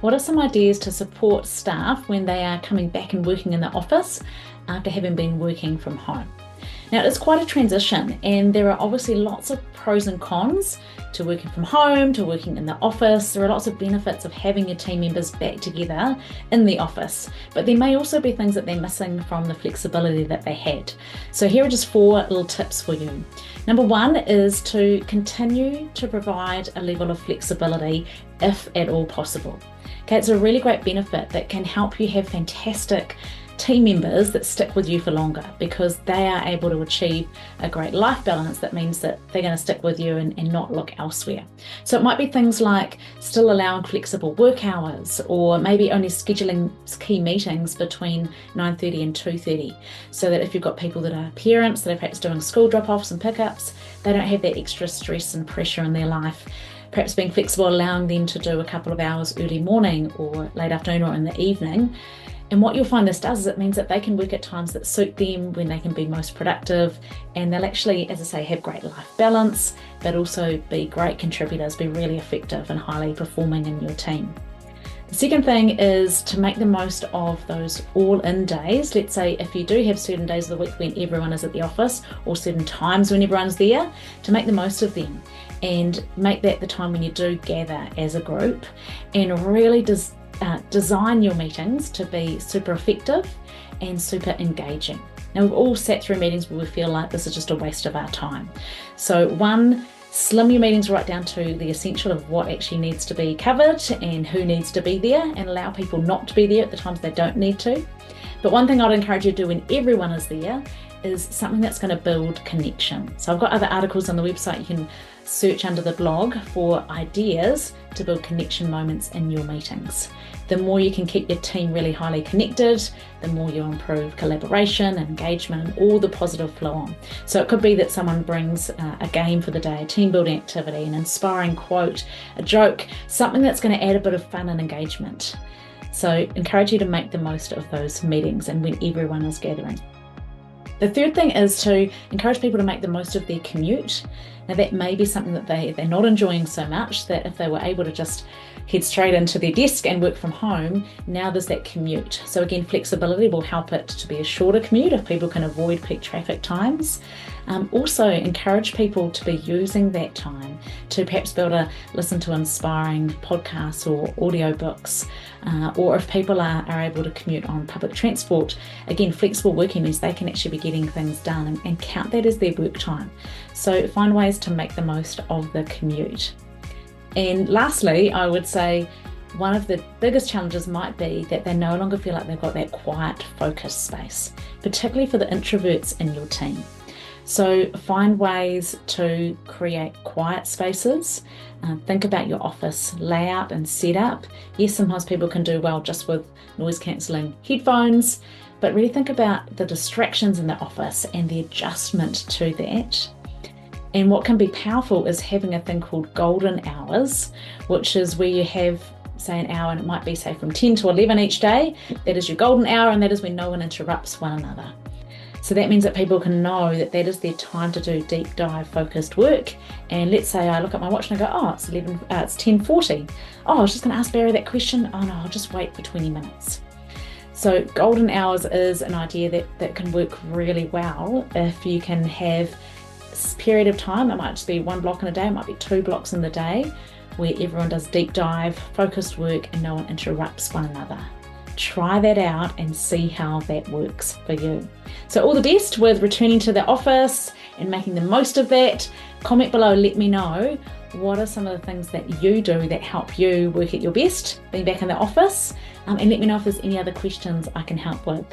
What are some ideas to support staff when they are coming back and working in the office after having been working from home? Now, it's quite a transition, and there are obviously lots of pros and cons to working from home, to working in the office. There are lots of benefits of having your team members back together in the office, but there may also be things that they're missing from the flexibility that they had. So here are just 4 little tips for you. Number 1 is to continue to provide a level of flexibility if at all possible. Okay, it's a really great benefit that can help you have fantastic team members that stick with you for longer, because they are able to achieve a great life balance. That means that they're going to stick with you and not look elsewhere. So it might be things like still allowing flexible work hours, or maybe only scheduling key meetings between 9:30 and 2:30, so that if you've got people that are parents that are perhaps doing school drop-offs and pickups, they don't have that extra stress and pressure in their life. Perhaps being flexible, allowing them to do a couple of hours early morning or late afternoon or in the evening. And what you'll find this does is it means that they can work at times that suit them, when they can be most productive, and they'll actually, as I say, have great life balance, but also be great contributors, be really effective and highly performing in your team. The second thing is to make the most of those all-in days. Let's say if you do have certain days of the week when everyone is at the office, or certain times when everyone's there, to make the most of them and make that the time when you do gather as a group, and really design your meetings to be super effective and super engaging. Now, we've all sat through meetings where we feel like this is just a waste of our time. So 1, slim your meetings right down to the essential of what actually needs to be covered and who needs to be there, and allow people not to be there at the times they don't need to. But one thing I'd encourage you to do when everyone is there is something that's going to build connection. So I've got other articles on the website. You can search under the blog for ideas to build connection moments in your meetings. The more you can keep your team really highly connected, the more you'll improve collaboration and engagement and all the positive flow on. So it could be that someone brings a game for the day, a team building activity, an inspiring quote, a joke, something that's going to add a bit of fun and engagement. So encourage you to make the most of those meetings and when everyone is gathering. The third thing is to encourage people to make the most of their commute. Now, that may be something that they're not enjoying so much, that if they were able to just head straight into their desk and work from home, now there's that commute. So again, flexibility will help it to be a shorter commute if people can avoid peak traffic times. Also encourage people to be using that time to perhaps be able to listen to inspiring podcasts or audiobooks, or if people are able to commute on public transport, again, flexible working means they can actually be getting things done and count that as their work time. So find ways to make the most of the commute. And lastly, I would say one of the biggest challenges might be that they no longer feel like they've got that quiet, focused space, particularly for the introverts in your team. So find ways to create quiet spaces. Think about your office layout and setup. Yes, sometimes people can do well just with noise cancelling headphones, but really think about the distractions in the office and the adjustment to that. And what can be powerful is having a thing called golden hours, which is where you have, say, an hour, and it might be, say, from 10 to 11 each day. That is your golden hour, and that is when no one interrupts one another. So that means that people can know that that is their time to do deep dive focused work. And let's say I look at my watch and I go, oh, it's 10:40. Oh, I was just going to ask Barry that question. Oh no, I'll just wait for 20 minutes. So golden hours is an idea that can work really well if you can have a period of time. It might just be 1 block in a day, it might be 2 blocks in the day, where everyone does deep dive focused work and no one interrupts one another. Try that out and see how that works for you. So all the best with returning to the office and making the most of that. Comment below, let me know what are some of the things that you do that help you work at your best, being back in the office, and let me know if there's any other questions I can help with.